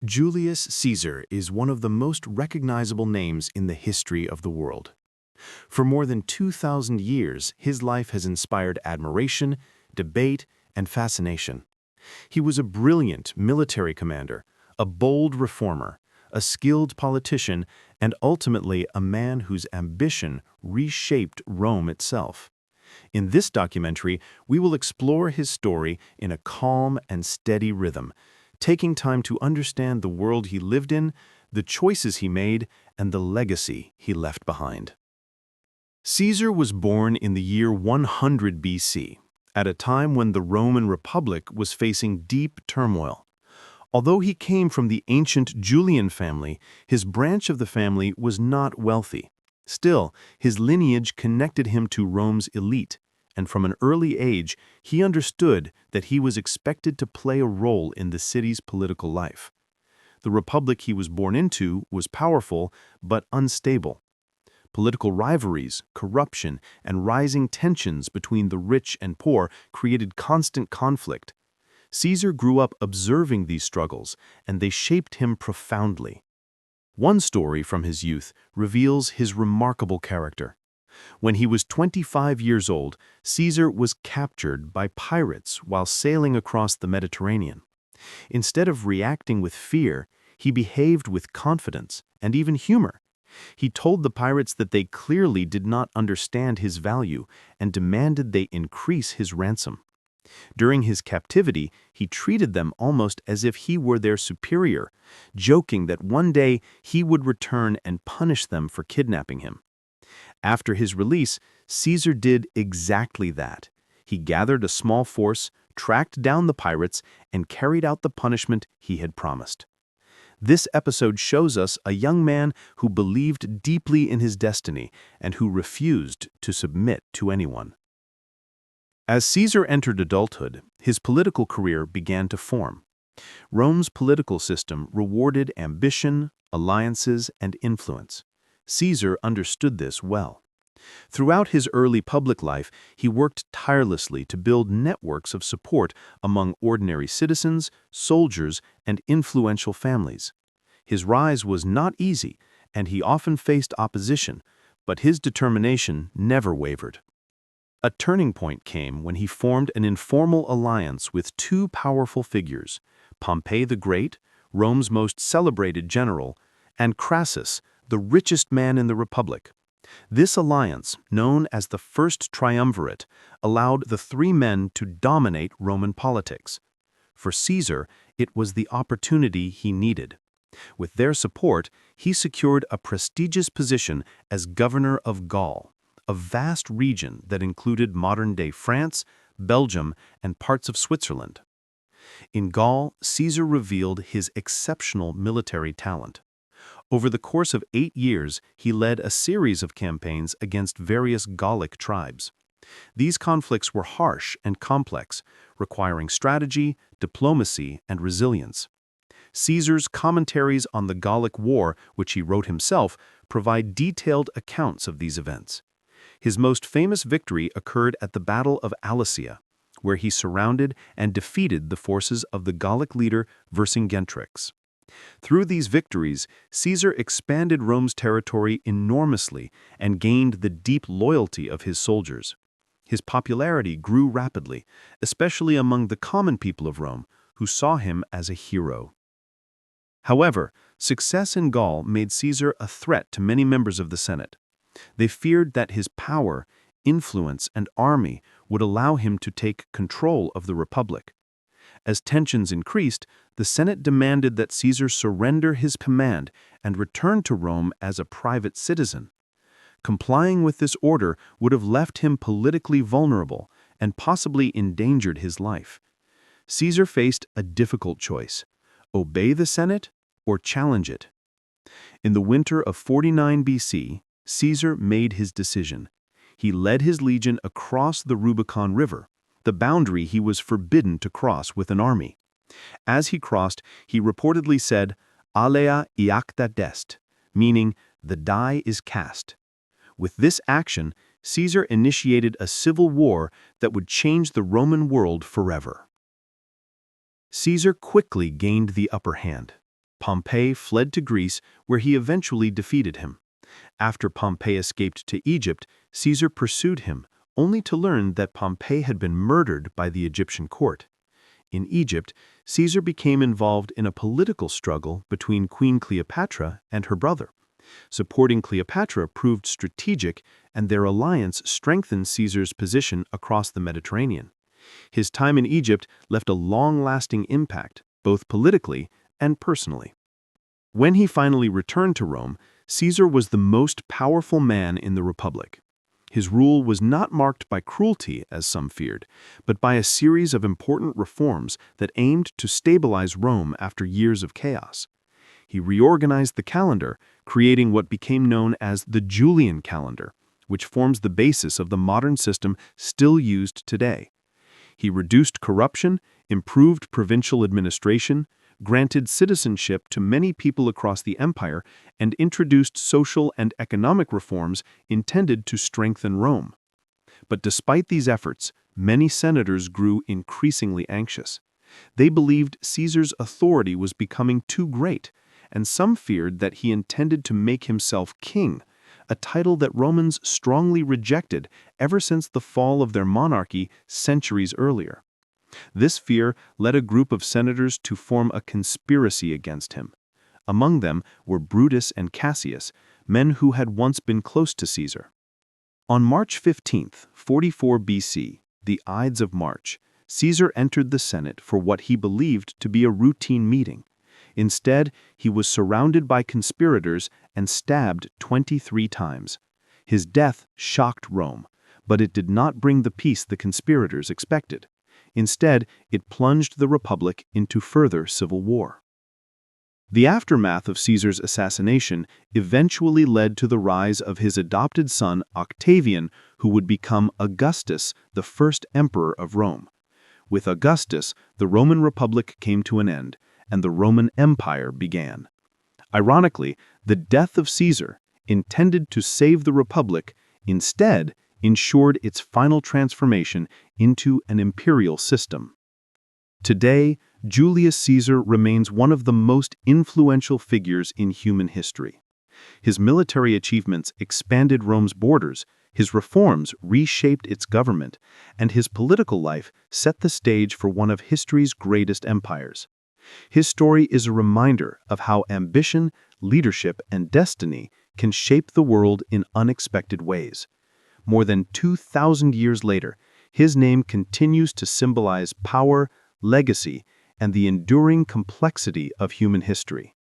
Julius Caesar is one of the most recognizable names in the history of the world. For more than 2,000 years, his life has inspired admiration, debate, and fascination. He was a brilliant military commander, a bold reformer, a skilled politician, and ultimately a man whose ambition reshaped Rome itself. In this documentary, we will explore his story in a calm and steady rhythm, taking time to understand the world he lived in, the choices he made, and the legacy he left behind. Caesar was born in the year 100 BC, at a time when the Roman Republic was facing deep turmoil. Although he came from the ancient Julian family, his branch of the family was not wealthy. Still, his lineage connected him to Rome's elite, and from an early age, he understood that he was expected to play a role in the city's political life. The republic he was born into was powerful but unstable. Political rivalries, corruption, and rising tensions between the rich and poor created constant conflict. Caesar grew up observing these struggles, and they shaped him profoundly. One story from his youth reveals his remarkable character. When he was 25 years old, Caesar was captured by pirates while sailing across the Mediterranean. Instead of reacting with fear, he behaved with confidence and even humor. He told the pirates that they clearly did not understand his value and demanded they increase his ransom. During his captivity, he treated them almost as if he were their superior, joking that one day he would return and punish them for kidnapping him. After his release, Caesar did exactly that. He gathered a small force, tracked down the pirates, and carried out the punishment he had promised. This episode shows us a young man who believed deeply in his destiny and who refused to submit to anyone. As Caesar entered adulthood, his political career began to form. Rome's political system rewarded ambition, alliances, and influence. Caesar understood this well. Throughout his early public life, he worked tirelessly to build networks of support among ordinary citizens, soldiers, and influential families. His rise was not easy, and he often faced opposition, but his determination never wavered. A turning point came when he formed an informal alliance with two powerful figures, Pompey the Great, Rome's most celebrated general, and Crassus, the richest man in the Republic. This alliance, known as the First Triumvirate, allowed the three men to dominate Roman politics. For Caesar, it was the opportunity he needed. With their support, he secured a prestigious position as governor of Gaul, a vast region that included modern-day France, Belgium, and parts of Switzerland. In Gaul, Caesar revealed his exceptional military talent. Over the course of 8 years, he led a series of campaigns against various Gallic tribes. These conflicts were harsh and complex, requiring strategy, diplomacy, and resilience. Caesar's commentaries on the Gallic War, which he wrote himself, provide detailed accounts of these events. His most famous victory occurred at the Battle of Alesia, where he surrounded and defeated the forces of the Gallic leader Vercingetorix. Through these victories, Caesar expanded Rome's territory enormously and gained the deep loyalty of his soldiers. His popularity grew rapidly, especially among the common people of Rome, who saw him as a hero. However, success in Gaul made Caesar a threat to many members of the Senate. They feared that his power, influence, and army would allow him to take control of the Republic. As tensions increased, the Senate demanded that Caesar surrender his command and return to Rome as a private citizen. Complying with this order would have left him politically vulnerable and possibly endangered his life. Caesar faced a difficult choice: obey the Senate or challenge it. In the winter of 49 BC, Caesar made his decision. He led his legion across the Rubicon River, the boundary he was forbidden to cross with an army. As he crossed, he reportedly said, "Alea iacta dest," meaning, "the die is cast." With this action, Caesar initiated a civil war that would change the Roman world forever. Caesar quickly gained the upper hand. Pompey fled to Greece, where he eventually defeated him. After Pompey escaped to Egypt, Caesar pursued him, only to learn that Pompey had been murdered by the Egyptian court. In Egypt, Caesar became involved in a political struggle between Queen Cleopatra and her brother. Supporting Cleopatra proved strategic, and their alliance strengthened Caesar's position across the Mediterranean. His time in Egypt left a long-lasting impact, both politically and personally. When he finally returned to Rome, Caesar was the most powerful man in the Republic. His rule was not marked by cruelty, as some feared, but by a series of important reforms that aimed to stabilize Rome after years of chaos. He reorganized the calendar, creating what became known as the Julian calendar, which forms the basis of the modern system still used today. He reduced corruption, improved provincial administration, granted citizenship to many people across the empire, and introduced social and economic reforms intended to strengthen Rome. But despite these efforts, many senators grew increasingly anxious. They believed Caesar's authority was becoming too great, and some feared that he intended to make himself king, a title that Romans strongly rejected ever since the fall of their monarchy centuries earlier. This fear led a group of senators to form a conspiracy against him. Among them were Brutus and Cassius, men who had once been close to Caesar. On March 15, 44 BC, the Ides of March, Caesar entered the Senate for what he believed to be a routine meeting. Instead, he was surrounded by conspirators and stabbed 23 times. His death shocked Rome, but it did not bring the peace the conspirators expected. Instead, it plunged the Republic into further civil war. The aftermath of Caesar's assassination eventually led to the rise of his adopted son Octavian, who would become Augustus, the first emperor of Rome. With Augustus, the Roman Republic came to an end, and the Roman Empire began. Ironically, the death of Caesar, intended to save the Republic, instead ensured its final transformation into an imperial system. Today, Julius Caesar remains one of the most influential figures in human history. His military achievements expanded Rome's borders, his reforms reshaped its government, and his political life set the stage for one of history's greatest empires. His story is a reminder of how ambition, leadership, and destiny can shape the world in unexpected ways. More than 2,000 years later, his name continues to symbolize power, legacy, and the enduring complexity of human history.